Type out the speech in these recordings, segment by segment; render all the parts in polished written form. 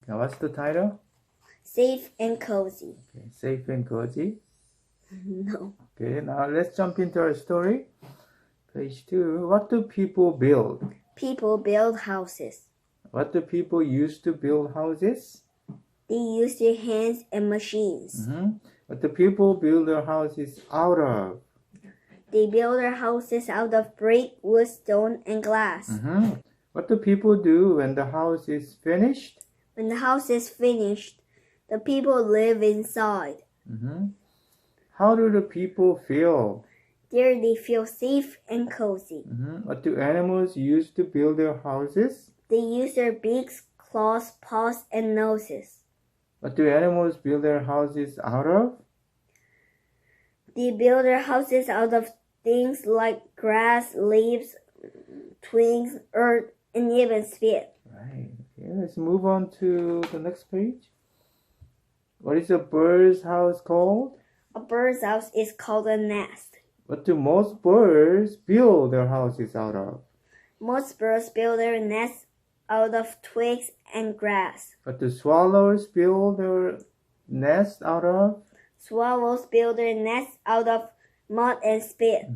Now what's the title? Safe and cozy. Okay, safe and cozy. No. Okay, now let's jump into our story. Page 2. What do people build? People build houses. What do people use to build houses? They use their hands and machines. What do people build their houses out of? They build their houses out of brick, wood, stone, and glass. What do people do when the house is finished? When the house is finished, the people live inside. How do the people feel? There they feel safe and cozy. What do animals use to build their houses? They use their beaks, claws, paws, and noses. What do animals build their houses out of? They build their houses out of things like grass, leaves, twigs, earth, and even spit. Right. Okay, let's move on to the next page. What is a bird's house called? A bird's house is called a nest. What do most birds build their houses out of? Most birds build their nests out of twigs and grass. What do swallows build their nest out of? Swallows build their nests out of mud and spit.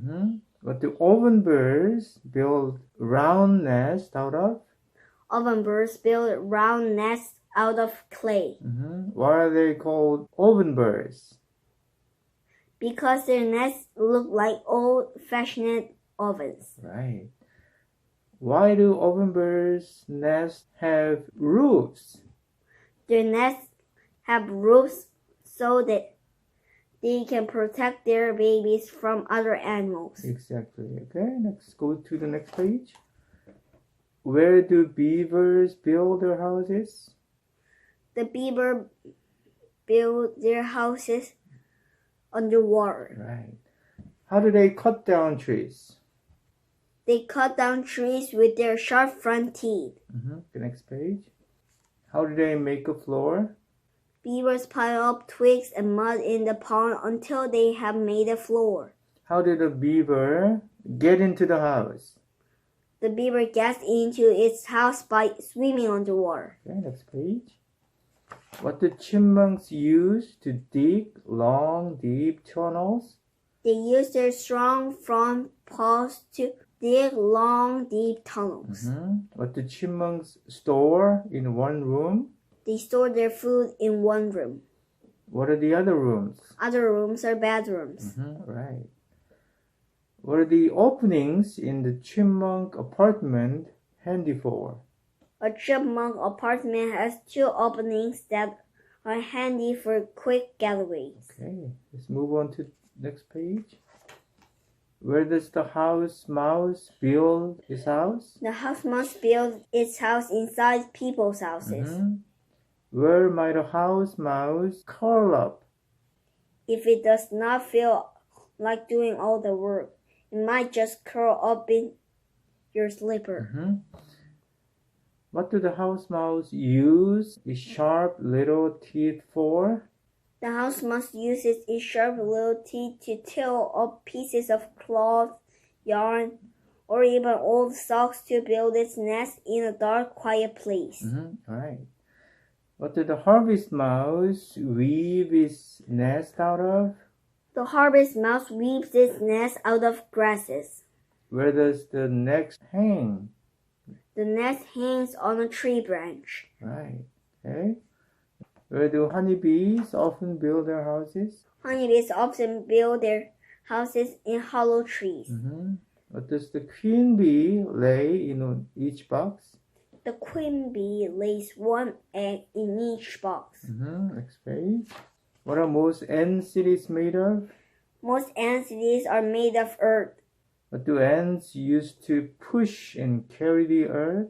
What do ovenbirds build round nests out of? Ovenbirds build round nests out of clay. Why are they called ovenbirds? Because their nests look like old-fashioned ovens. Right. Why do ovenbirds' nests have roofs? Their nests have roofs so that they can protect their babies from other animals. Exactly. Okay, let's go to the next page. Where do beavers build their houses? The beaver build their houses underwater. Right. How do they cut down trees? They cut down trees with their sharp front teeth. The next page. How do they make a floor? Beavers pile up twigs and mud in the pond until they have made a floor. How did a beaver get into the house? The beaver gets into its house by swimming underwater. Okay, next page. What do chipmunks use to dig long, deep tunnels? They use their strong front paws to dig long, deep tunnels. What do chipmunks store in one room? They store their food in one room. What are the other rooms? Other rooms are bedrooms. Right. What are the openings in the chipmunk apartment handy for? A chipmunk apartment has two openings that are handy for quick getaways. Okay, let's move on to next page. Where does the house mouse build his house? The house mouse builds its house inside people's houses. Where might a house mouse curl up? If it does not feel like doing all the work, it might just curl up in your slipper. What do the house mouse use its sharp little teeth for? The house mouse uses its sharp little teeth to tear up pieces of cloth, yarn, or even old socks to build its nest in a dark, quiet place. Right. What did the harvest mouse weave its nest out of? The harvest mouse weaves its nest out of grasses. Where does the nest hang? The nest hangs on a tree branch. Right. Okay. Where do honeybees often build their houses? Honeybees often build their houses in hollow trees. What does the queen bee lay in each box? The queen bee lays one egg in each box. Next page. What are most ant cities made of? Most ant cities are made of earth. What do ants use to push and carry the earth?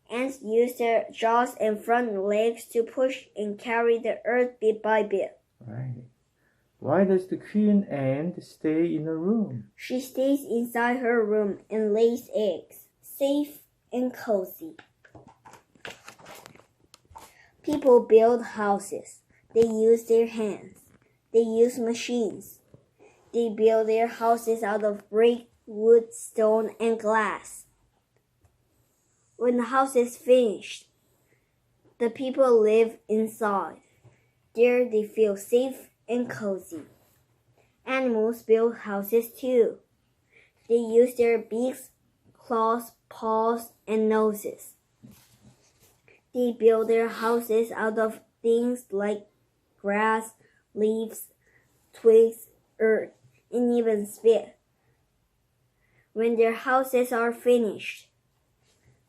Ants use their jaws and front legs to push and carry the earth bit by bit. Right. Why does the queen ant stay in a room? She stays inside her room and lays eggs, safe and cozy. People build houses. They use their hands. They use machines. They build their houses out of brick, wood, stone, and glass. When the house is finished, The people live inside. There they feel safe and cozy. Animals build houses too. They use their beaks, claws, paws, and noses. They build their houses out of things like grass, leaves, twigs, earth, and even spit. When their houses are finished,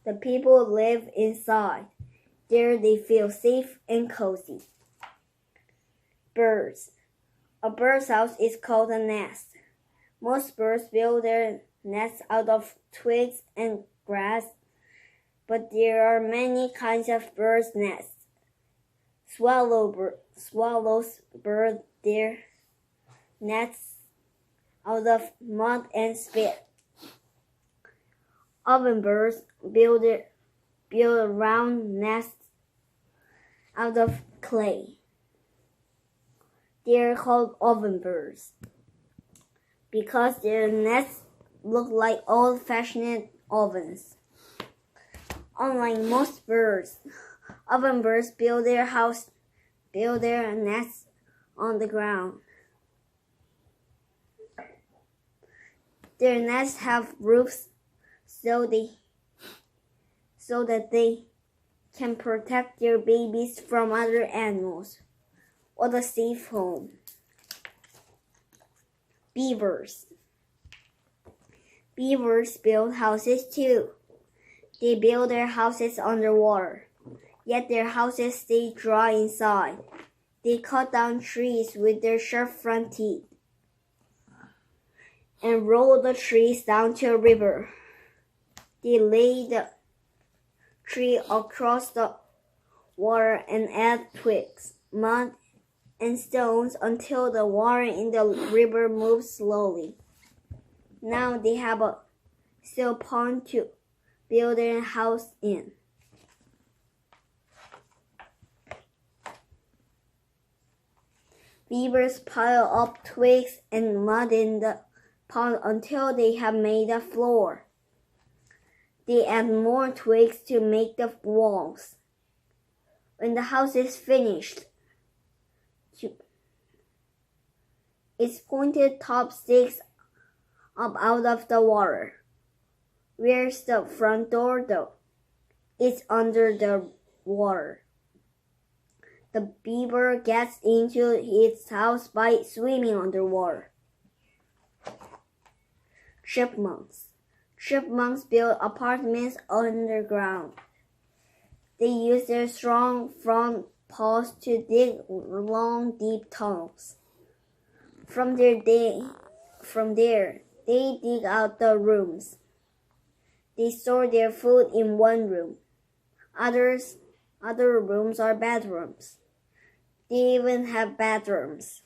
the people live inside. There they feel safe and cozy. Birds. A bird's house is called a nest. Most birds build their nests out of twigs and grass, but there are many kinds of birds' nests. Swallows build their nests out of mud and spit. Ovenbirds build round nests out of clay. They are called ovenbirds because their nests look like old-fashioned ovens. Unlike most birds, ovenbirds build their nests on the ground. Their nests have roofs so that they can protect their babies from other animals, or a safe home. Beavers. Beavers build houses too. They build their houses underwater, yet their houses stay dry inside. They cut down trees with their sharp front teeth and roll the trees down to a river. They lay the tree across the water and add twigs, mud, and stones until the water in the river moves slowly. Now they have a still pond to build their house in. Beavers pile up twigs and mud in the pond until they have made a floor. They add more twigs to make the walls. When the house is finished, its pointed top sticks up out of the water. Where's the front door though? It's under the water. The beaver gets into its house by swimming underwater. Chipmunks. Chipmunks build apartments underground. They use their strong front paws to dig long, deep tunnels. From there, they dig out the rooms. They store their food in one room. Other rooms are bedrooms. They even have bathrooms.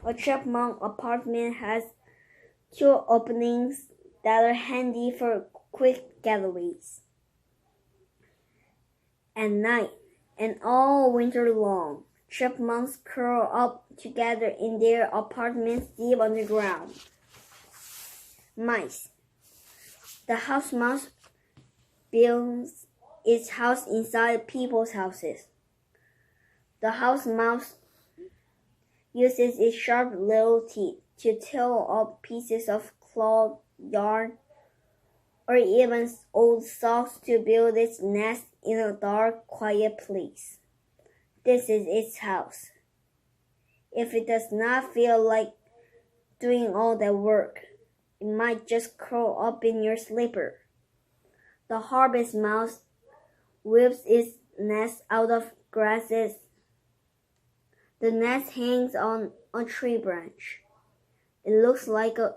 A chipmunk apartment has 2 openings that are handy for quick getaways. At night and all winter long, chipmunks curl up together in their apartments deep underground. Mice. The house mouse builds its house inside people's houses. The house mouse uses its sharp little teeth to tear up pieces of cloth, yarn, or even old socks to build its nest in a dark, quiet place. This is its house. If it does not feel like doing all that work, it might just curl up in your slipper. The harvest mouse weaves its nest out of grasses. The nest hangs on a tree branch. It looks like a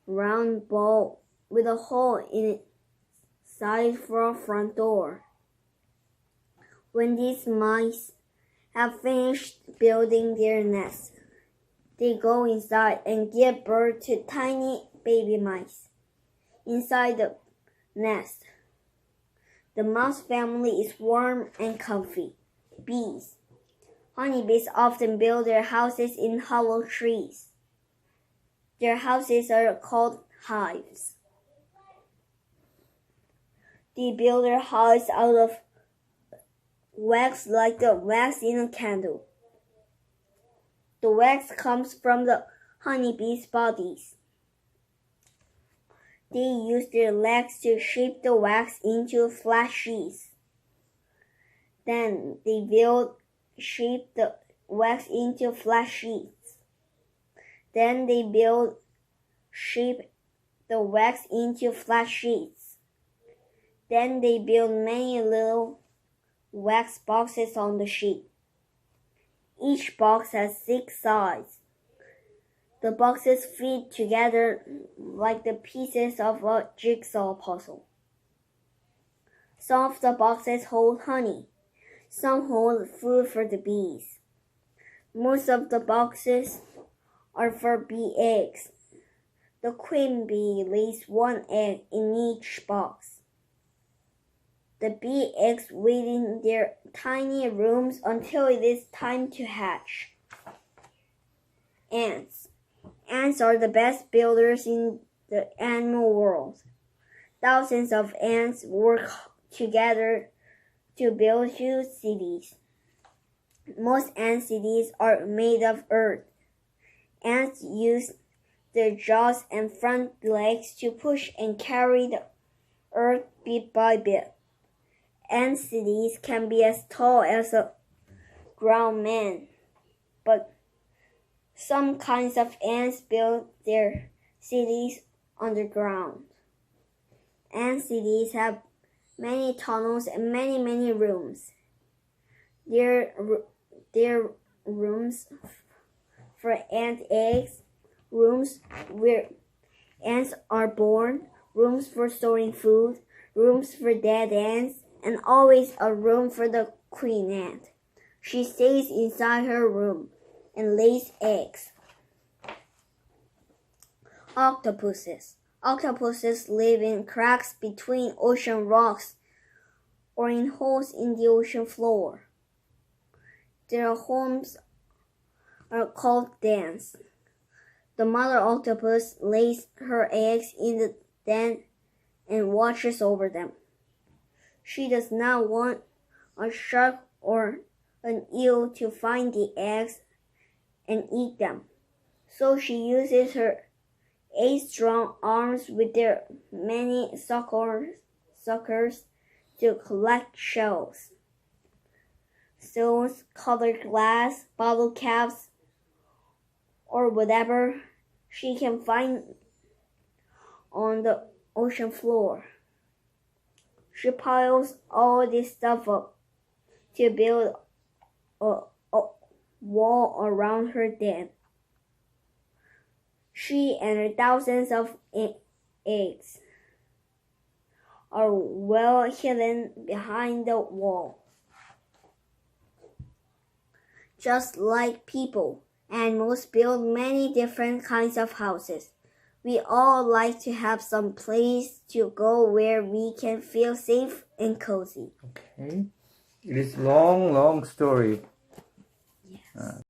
round ball with a hole in its side for a front door. When these mice have finished building their nest, they go inside and give birth to tiny baby mice. Inside the nest, the mouse family is warm and comfy. Bees. Honeybees often build their houses in hollow trees. Their houses are called hives. They build their hives out of wax like the wax in a candle. The wax comes from the honeybees' bodies. They use their legs to shape the wax into flat sheets. Then they will shape the wax into flat sheets. Then they will shape the wax into flat sheets. Then they build many little wax boxes on the sheet. Each box has 6 sides. The boxes fit together like the pieces of a jigsaw puzzle. Some of the boxes hold honey. Some hold food for the bees. Most of the boxes are for bee eggs. The queen bee lays 1 egg in each box. The bee eggs wait in their tiny rooms until it is time to hatch. Ants. Ants are the best builders in the animal world. Thousands of ants work together to build huge cities. Most ant cities are made of earth. Ants use their jaws and front legs to push and carry the earth bit by bit. Ant cities can be as tall as a grown man, but some kinds of ants build their cities underground. Ant cities have many tunnels and many rooms. There are rooms for ant eggs, rooms where ants are born, rooms for storing food, rooms for dead ants, and always a room for the queen ant. She stays inside her room and lays eggs. Octopuses. Octopuses live in cracks between ocean rocks or in holes in the ocean floor. Their homes are called dens. The mother octopus lays her eggs in the den and watches over them. She does not want a shark or an eel to find the eggs and eat them, so she uses her 8 strong arms with their many suckers to collect shells, stones, colored glass, bottle caps, or whatever she can find on the ocean floor. She piles all this stuff up to build a wall around her den. She and her thousands of eggs are well hidden behind the wall. Just like people, animals build many different kinds of houses. We all like to have some place to go where we can feel safe and cozy. Okay. It is long story. Yes.